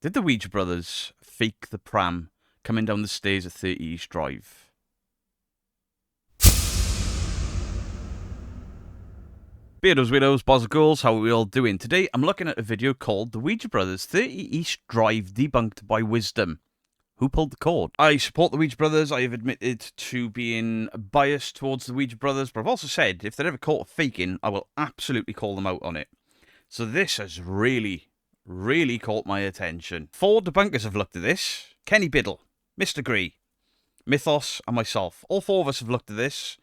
Did the Ouija Brothers fake the pram coming down the stairs at 30 East Drive? Beardos, weirdos, boys and girls, how are we all doing? Today I'm looking at a video called The Ouija Brothers 30 East Drive Debunked by Wisdom. Who pulled the cord? I support the Ouija Brothers. I have admitted to being biased towards the Ouija Brothers, but I've also said if they're ever caught faking, I will absolutely call them out on it. So this has really caught my attention. 4 debunkers have looked at this. Kenny Biddle, Mr. Grey, Mythos, and myself. All 4 of us have looked at this.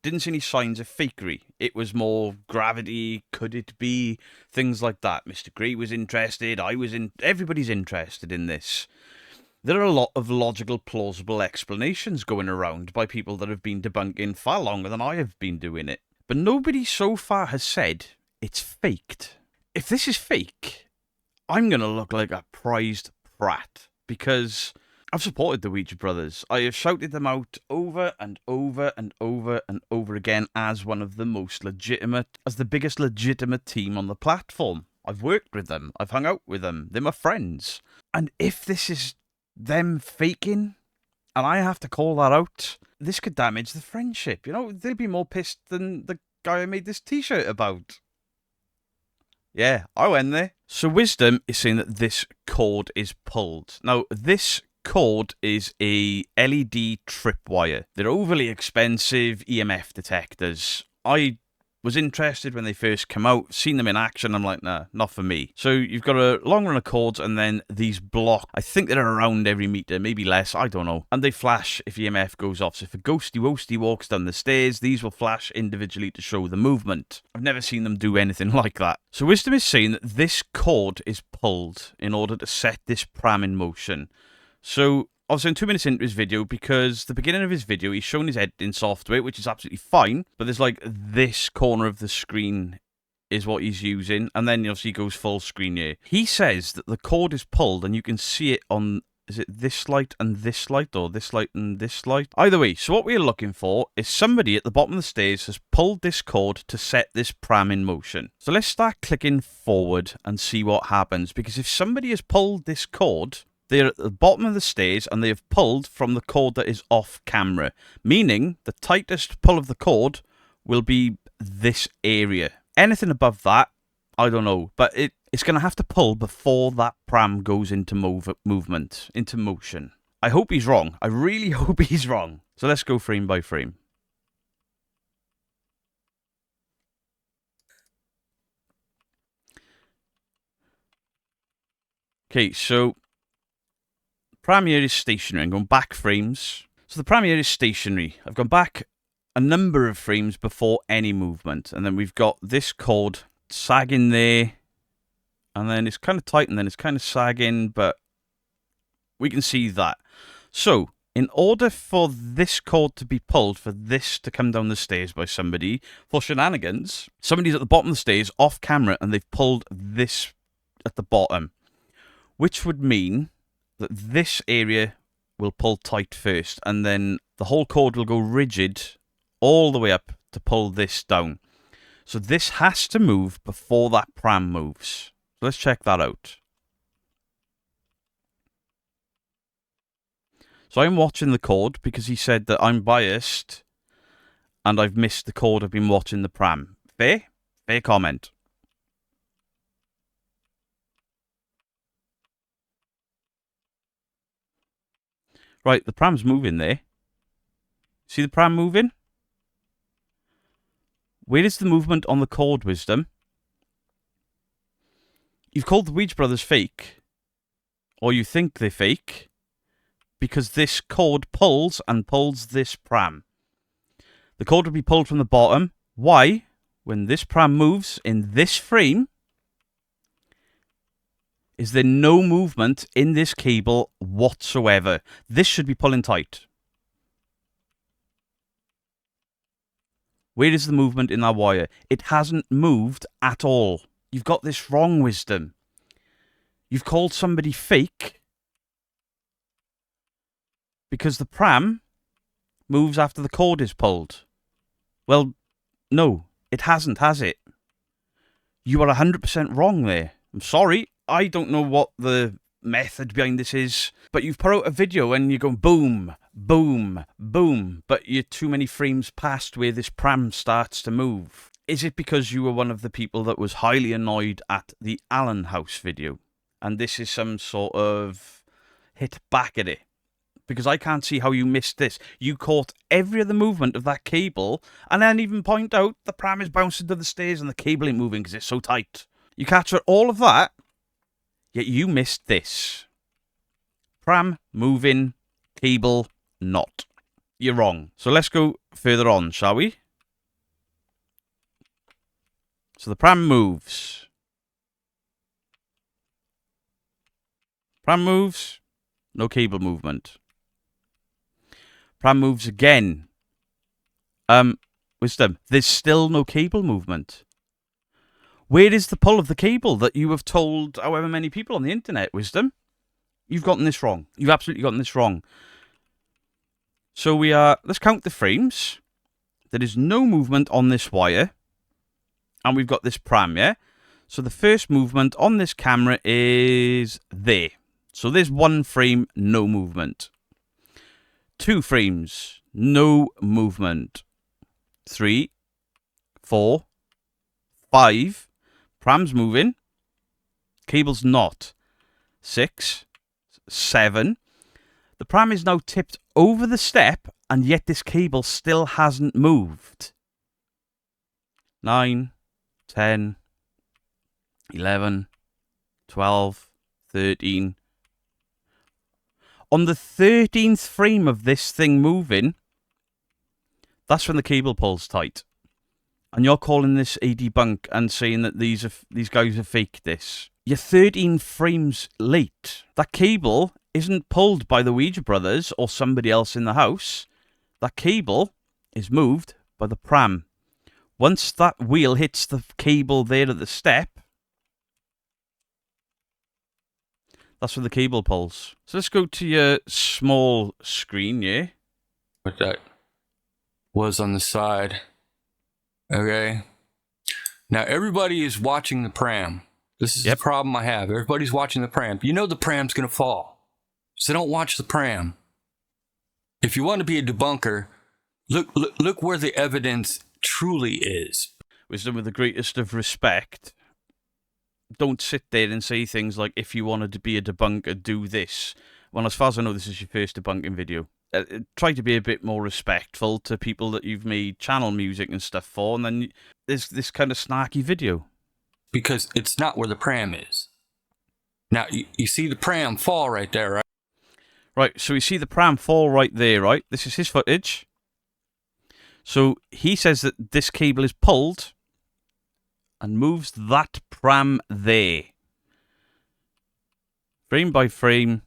Didn't see any signs of fakery. It was more gravity, could it be, things like that. Mr. Grey was interested, everybody's interested in this. There are a lot of logical, plausible explanations going around by people that have been debunking far longer than I have been doing it. But nobody so far has said it's faked. If this is fake, I'm going to look like a prized brat, because I've supported the Ouija Brothers. I have shouted them out over and over and over and over again as one of the most legitimate, as the biggest legitimate team on the platform. I've worked with them. I've hung out with them. They're my friends. And if this is them faking, and I have to call that out, this could damage the friendship. You know, they'll be more pissed than the guy I made this t-shirt about. Yeah, I went there. So Wisdom is saying that this cord is pulled. Now, this cord is a LED tripwire. They're overly expensive EMF detectors. I was interested when they first come out, seen them in action, I'm like, nah, not for me. So you've got a long run of cords and then these blocks. I think they're around every meter, maybe less, I don't know. And they flash if EMF goes off. So if a ghosty woasty walks down the stairs, these will flash individually to show the movement. I've never seen them do anything like that. So Wisdom is saying that this cord is pulled in order to set this pram in motion. So I was in 2 minutes into his video, because the beginning of his video, he's shown his editing software, which is absolutely fine, but there's like this corner of the screen is what he's using, and then you'll see he goes full screen here. He says that the cord is pulled, and you can see it on, is it this light and this light, or this light and this light? Either way, so what we're looking for is somebody at the bottom of the stairs has pulled this cord to set this pram in motion. So let's start clicking forward and see what happens, because if somebody has pulled this cord, they're at the bottom of the stairs and they have pulled from the cord that is off camera, meaning the tightest pull of the cord will be this area. Anything above that, I don't know, but it's going to have to pull before that pram goes into movement, into motion. I hope he's wrong. I really hope he's wrong. So let's go frame by frame. Okay, so pram here is stationary. I'm going back frames. So the pram here is stationary. I've gone back a number of frames before any movement. And then we've got this cord sagging there. And then it's kind of tight and then it's kind of sagging, but we can see that. So in order for this cord to be pulled, for this to come down the stairs by somebody, for shenanigans, somebody's at the bottom of the stairs off camera and they've pulled this at the bottom, which would mean that this area will pull tight first, and then the whole cord will go rigid all the way up to pull this down. So this has to move before that pram moves. So let's check that out. So I'm watching the cord because he said that I'm biased and I've missed the cord. I've been watching the pram. Fair? Fair comment. Right, the pram's moving there. See the pram moving? Where is the movement on the cord, Wisdom? You've called the Ouija Brothers fake, or you think they're fake, because this cord pulls and pulls this pram. The cord will be pulled from the bottom. Why? When this pram moves in this frame, is there no movement in this cable whatsoever? This should be pulling tight. Where is the movement in that wire? It hasn't moved at all. You've got this wrong, Wisdom. You've called somebody fake because the pram moves after the cord is pulled. Well, no, it hasn't, has it? You are 100% wrong there. I'm sorry. I don't know what the method behind this is, but you've put out a video and you're going boom, boom, boom, but you're too many frames past where this pram starts to move. Is it because you were one of the people that was highly annoyed at the Allen House video? And this is some sort of hit back at it? Because I can't see how you missed this. You caught every other movement of that cable, and then even point out the pram is bouncing to the stairs and the cable ain't moving because it's so tight. You captured all of that, yet you missed this. Pram moving, cable not. You're wrong. So let's go further on, shall we? So the pram moves. Pram moves, no cable movement. Pram moves again. Wisdom, there's still no cable movement. Where is the pull of the cable that you have told however many people on the internet, Wisdom? You've gotten this wrong. You've absolutely gotten this wrong. So let's count the frames. There is no movement on this wire. And we've got this pram, yeah? So the first movement on this camera is there. So there's 1 frame, no movement. 2 frames, no movement. 3, 4, 5. Pram's moving. Cable's not. 6, 7. The pram is now tipped over the step, and yet this cable still hasn't moved. 9, 10, 11, 12, 13. On the 13th frame of this thing moving, that's when the cable pulls tight. And you're calling this a debunk and saying that these guys have faked this. You're 13 frames late. That cable isn't pulled by the Ouija Brothers or somebody else in the house. That cable is moved by the pram. Once that wheel hits the cable there at the step, that's where the cable pulls. So let's go to your small screen, yeah? What that was on the side. Okay. Now everybody is watching the pram. This is the problem I have. Everybody's watching the pram. You know the pram's going to fall. So don't watch the pram. If you want to be a debunker, look where the evidence truly is. Wisdom, with the greatest of respect, don't sit there and say things like, if you wanted to be a debunker, do this. Well, as far as I know, this is your first debunking video. Try to be a bit more respectful to people that you've made channel music and stuff for, and then there's this kind of snarky video. Because it's not where the pram is. Now, you see the pram fall right there, right? Right, so you see the pram fall right there, right? This is his footage. So he says that this cable is pulled and moves that pram there. Frame by frame.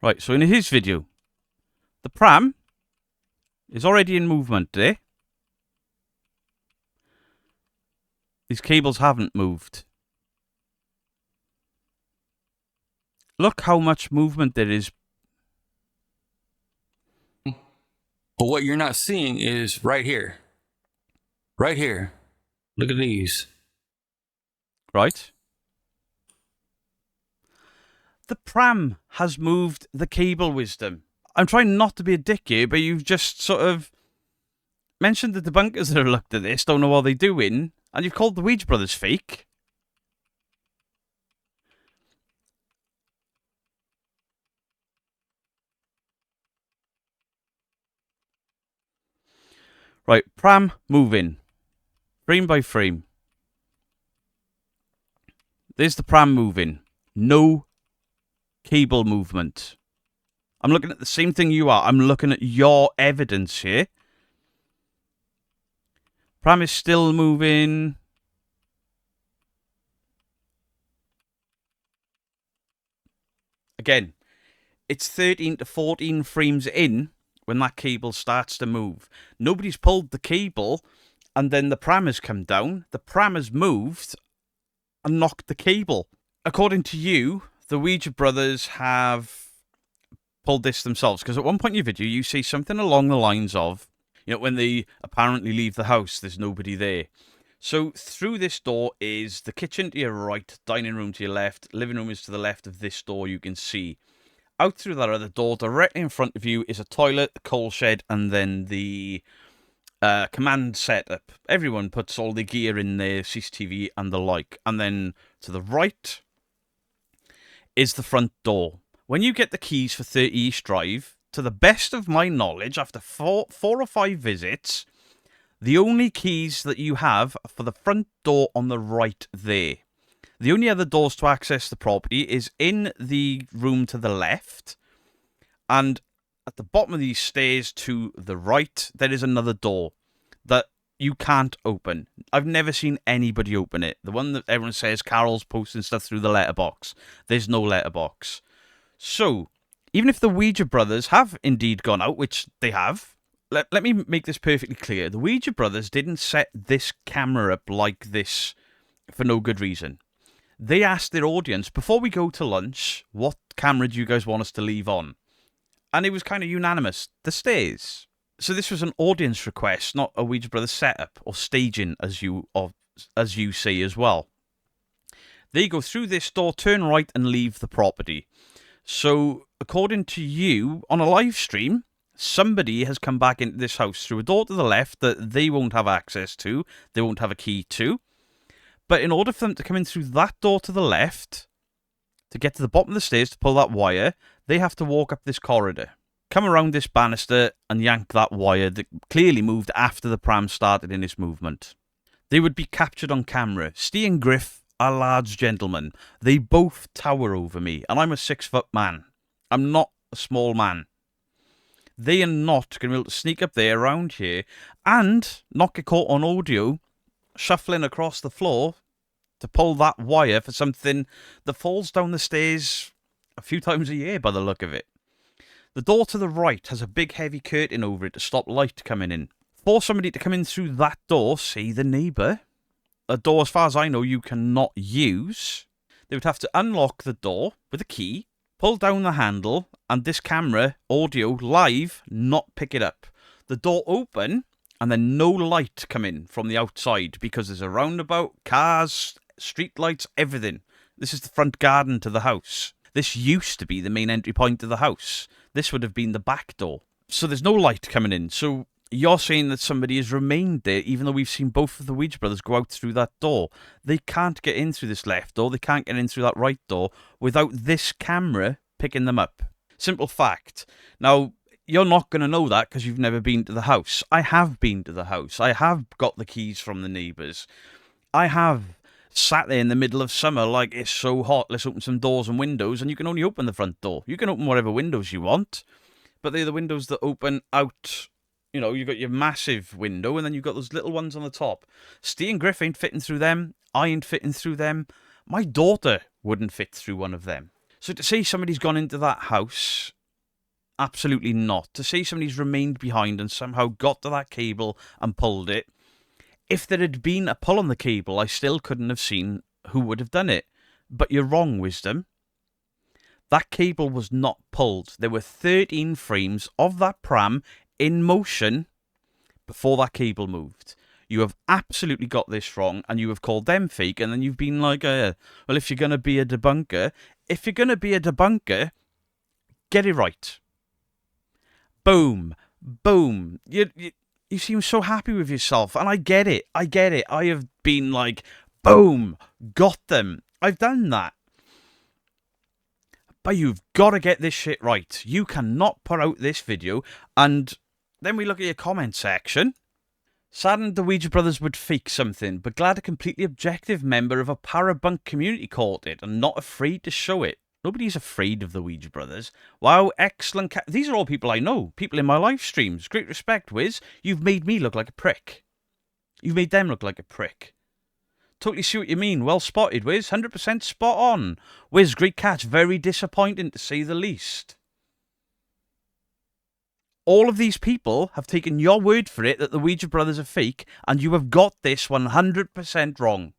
Right, so in his video, the pram is already in movement there. These cables haven't moved. Look how much movement there is. But what you're not seeing is right here. Right here. Look at these. Right. The pram has moved the cable, Wisdom. I'm trying not to be a dick here, but you've just sort of mentioned the debunkers that have looked at this, don't know what they're doing, and you've called the Ouija Brothers fake. Right, pram moving. Frame by frame. There's the pram moving. No cable movement. I'm looking at the same thing you are. I'm looking at your evidence here. Pram is still moving. Again, it's 13 to 14 frames in when that cable starts to move. Nobody's pulled the cable and then the pram has come down. The pram has moved and knocked the cable. According to you, the Ouija Brothers have pulled this themselves, because at one point in your video you say something along the lines of, you know, when they apparently leave the house, there's nobody there. So through this door is the kitchen to your right, dining room to your left, living room is to the left of this door you can see. Out through that other door, directly in front of you, is a toilet, a coal shed, and then the command setup. Everyone puts all the gear in there, CCTV and the like. And then to the right is the front door. When you get the keys for 30 East Drive, to the best of my knowledge, after four or five visits, the only keys that you have are for the front door on the right there. The only other doors to access the property is in the room to the left, and at the bottom of these stairs to the right, there is another door that you can't open. I've never seen anybody open it. The one that everyone says Carol's posting stuff through the letterbox. There's no letterbox. So, even if the Ouija Brothers have indeed gone out, which they have, let me make this perfectly clear. The Ouija Brothers didn't set this camera up like this for no good reason. They asked their audience, before we go to lunch, what camera do you guys want us to leave on? And it was kind of unanimous. The stairs. So this was an audience request, not a Ouija Brothers setup, or staging, as you say as well. They go through this door, turn right, and leave the property. So, according to you, on a live stream, somebody has come back into this house through a door to the left that they won't have access to, they won't have a key to. But in order for them to come in through that door to the left, to get to the bottom of the stairs to pull that wire, they have to walk up this corridor, come around this banister, and yank that wire that clearly moved after the pram started in its movement. They would be captured on camera. Steve and Griff are large gentlemen. They both tower over me, and I'm a 6-foot man. I'm not a small man. They are not going to be able to sneak up there around here and not get caught on audio shuffling across the floor to pull that wire for something that falls down the stairs a few times a year by the look of it. The door to the right has a big heavy curtain over it to stop light coming in. For somebody to come in through that door, say the neighbour, a door as far as I know you cannot use, they would have to unlock the door with a key, pull down the handle, and this camera, audio, live, not pick it up. The door open, and then no light come in from the outside because there's a roundabout, cars, street lights, everything. This is the front garden to the house. This used to be the main entry point to the house. This would have been the back door. So there's no light coming in. So you're saying that somebody has remained there, even though we've seen both of the Ouija Brothers go out through that door. They can't get in through this left door. They can't get in through that right door without this camera picking them up. Simple fact. Now, you're not going to know that because you've never been to the house. I have been to the house. I have got the keys from the neighbours. I have sat there in the middle of summer like it's so hot, let's open some doors and windows, and you can only open the front door. You can open whatever windows you want, but they're the windows that open out. You know, you've got your massive window, and then you've got those little ones on the top. Steve and Griff ain't fitting through them. I ain't fitting through them. My daughter wouldn't fit through one of them. So to say somebody's gone into that house, absolutely not. To say somebody's remained behind and somehow got to that cable and pulled it, if there had been a pull on the cable, I still couldn't have seen who would have done it. But you're wrong, Wisdom. That cable was not pulled. There were 13 frames of that pram in motion before that cable moved. You have absolutely got this wrong, and you have called them fake, and then you've been like, well, if you're going to be a debunker, get it right. Boom. Boom. You seem so happy with yourself, and I get it. I have been like, boom, got them. I've done that. But you've got to get this shit right. You cannot put out this video, and then we look at your comment section. Saddened the Ouija Brothers would fake something, but glad a completely objective member of a parabunk community caught it, and not afraid to show it. Nobody's afraid of the Ouija Brothers. Wow, excellent. These are all people I know. People in my live streams. Great respect, Wiz. You've made me look like a prick. You've made them look like a prick. Totally see what you mean. Well spotted, Wiz. 100% spot on. Wiz, great catch. Very disappointing to say the least. All of these people have taken your word for it that the Ouija Brothers are fake, and you have got this 100% wrong.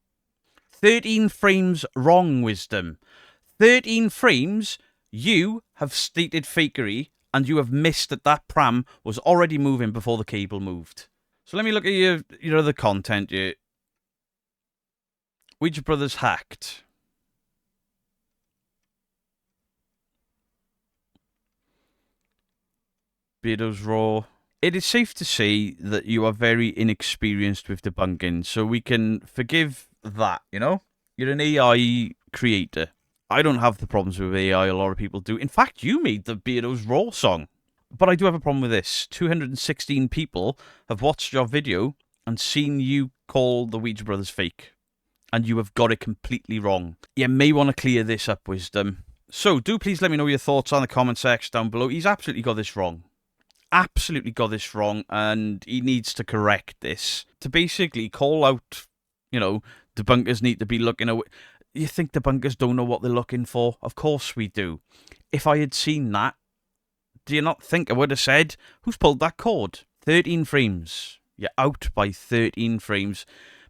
13 frames wrong, Wisdom. 13 frames, you have stated fakery, and you have missed that pram was already moving before the cable moved. So let me look at your other content. Ouija Brothers hacked. Beardo's Raw. It is safe to say that you are very inexperienced with debunking, so we can forgive that, you know? You're an AI creator. I don't have the problems with AI a lot of people do. In fact, you made the Beardo's Raw song. But I do have a problem with this. 216 people have watched your video and seen you call the Ouija Brothers fake. And you have got it completely wrong. You may want to clear this up, Wisdom. So, do please let me know your thoughts on the comment section down below. He's absolutely got this wrong. Absolutely got this wrong, and he needs to correct this. To basically call out, you know, debunkers need to be looking away. You think debunkers don't know what they're looking for? Of course we do. If I had seen that, do you not think I would have said, who's pulled that cord? 13 frames. You're out by 13 frames.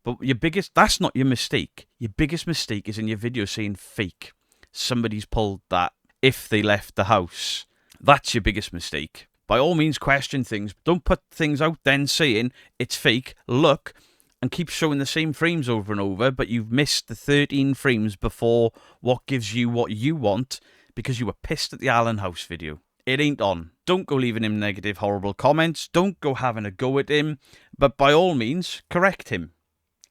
But your biggest, that's not your mistake. Your biggest mistake is in your video saying fake. Somebody's pulled that if they left the house. That's your biggest mistake. By all means, question things. Don't put things out then saying it's fake. Look, and keep showing the same frames over and over, but you've missed the 13 frames before what gives you what you want because you were pissed at the Allen House video. It ain't on. Don't go leaving him negative, horrible comments. Don't go having a go at him. But by all means, correct him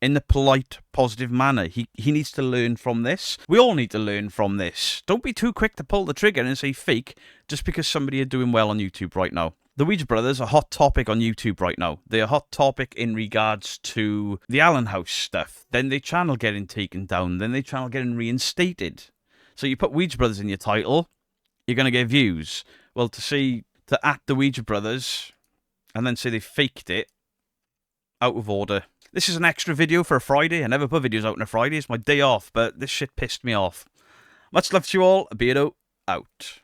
in the polite, positive manner. He needs to learn from this. We all need to learn from this. Don't be too quick to pull the trigger and say fake just because somebody are doing well on YouTube right now. The Ouija Brothers are a hot topic on YouTube right now. They're a hot topic in regards to the Allen House stuff. Then their channel getting taken down. Then their channel getting reinstated. So you put Ouija Brothers in your title, you're going to get views. Well, to at the Ouija Brothers and then say they faked it, out of order. This is an extra video for a Friday. I never put videos out on a Friday. It's my day off, but this shit pissed me off. Much love to you all. Beardo out.